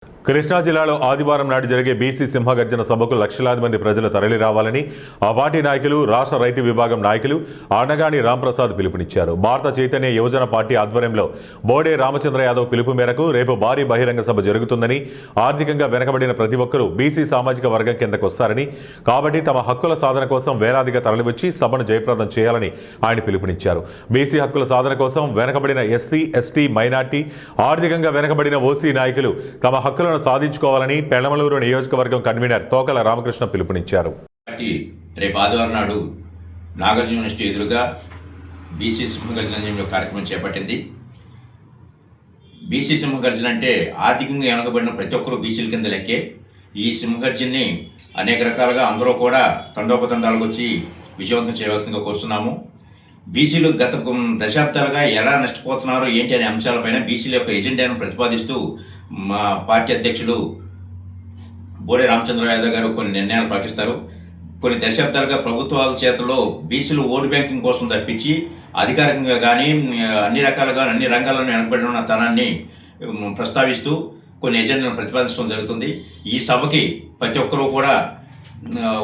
కృష్ణా జిల్లాలో ఆదివారం నాడు జరిగే బీసీ సింహగర్జన సభకు లక్షలాది మంది ప్రజలు తరలి రావాలని ఆ పార్టీ నాయకులు, రాష్ట్ర రైతు విభాగం నాయకులు ఆనగాని రాంప్రసాద్ పిలుపునిచ్చారు. భారత చైతన్య యువజన పార్టీ ఆధ్వర్యంలో బోడే రామచంద్ర యాదవ్ పిలుపు మేరకు రేపు భారీ బహిరంగ సభ జరుగుతుందని, ఆర్థికంగా వెనకబడిన ప్రతి ఒక్కరూ బీసీ సామాజిక వర్గం కిందకు వస్తారని, కాబట్టి తమ హక్కుల సాధన కోసం వేలాదిగా తరలివచ్చి సభను జయప్రదం చేయాలని ఆయన పిలుపునిచ్చారు. బీసీ హక్కుల సాధన కోసం వెనకబడిన ఎస్సీ, ఎస్టీ, మైనార్టీ, ఆర్థికంగా వెనకబడిన ఓసీ నాయకులు తమ హక్కులను సాధించుకోవాలని పెళ్లమలూరు నియోజకవర్గం కన్వీనర్ తోకల రామకృష్ణ పిలుపునిచ్చారు. రేపు ఆదివారం నాడు నాగార్జున యూనివర్సిటీ ఎదురుగా బీసీ సింహగర్జన కార్యక్రమం చేపట్టింది. బీసీ సింహగర్జన అంటే ఆర్థికంగా వెనకబడిన ప్రతి ఒక్కరూ బీసీల కింద లెక్కే. ఈ సింహగర్జనని అనేక రకాలుగా అందరూ కూడా తండోపతండాలకు వచ్చి విజయవంతం చేయవలసిందిగా కోరుతున్నాము. బీసీలు గత దశాబ్దాలుగా ఎలా నష్టపోతున్నారో ఏంటి అనే అంశాలపైన బీసీల యొక్క ఎజెండాను ప్రతిపాదిస్తూ మా పార్టీ అధ్యక్షుడు బోడే రామచంద్ర యాదవ్ గారు కొన్ని నిర్ణయాలు పాటిస్తారు. కొన్ని దశాబ్దాలుగా ప్రభుత్వాల చేతల్లో బీసీలు ఓటు బ్యాంకింగ్ కోసం తప్పించి అధికారికంగా కానీ అన్ని రకాలుగా అన్ని రంగాల్లోనూ వెనకబడి ఉన్న తనాన్ని ప్రస్తావిస్తూ కొన్ని ఎజెండాలను ప్రతిపాదించడం జరుగుతుంది. ఈ సభకి ప్రతి ఒక్కరూ కూడా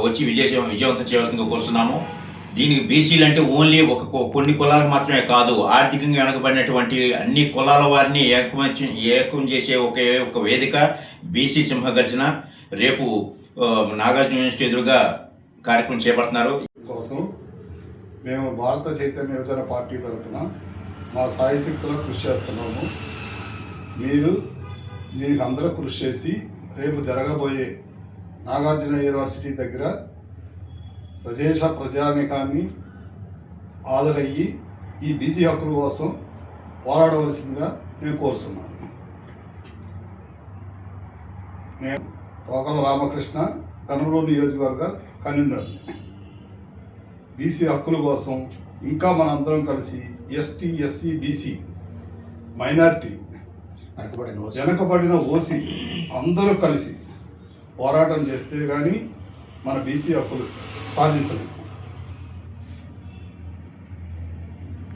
వచ్చి విజయవంతం చేయవలసిందిగా కోరుతున్నాము. దీనికి బీసీలు అంటే ఓన్లీ కొన్ని కులాలకు మాత్రమే కాదు, ఆర్థికంగా వెనకబడినటువంటి అన్ని కులాల వారిని ఏకం చేసే ఒక వేదిక బీసీ సింహగర్జన. రేపు నాగార్జున యూనివర్సిటీ ఎదురుగా కార్యక్రమం చేపడుతున్నారు. కోసం మేము భారత చైతన్య యువజన పార్టీ తరఫున మా సాయశక్తులకు కృషి చేస్తున్నాము. మీరు దీనికి అందరూ కృషి చేసి రేపు జరగబోయే నాగార్జున యూనివర్సిటీ దగ్గర సజేష ప్రజానికాన్ని ఆదరయ్యి ఈ బీసీ హక్కుల కోసం పోరాడవలసిందిగా నేను కోరుతున్నాను. నేను తోకల రామకృష్ణ, కనుమూరు నియోజకవర్గ కన్వీనర్. బీసీ హక్కుల కోసం ఇంకా మనందరం కలిసి ఎస్టీ, ఎస్సీ, బీసీ, మైనార్టీ, వెనకబడిన ఓసీ అందరూ కలిసి పోరాటం చేస్తే కానీ మన బీసీ హక్కులు సాధించలేము.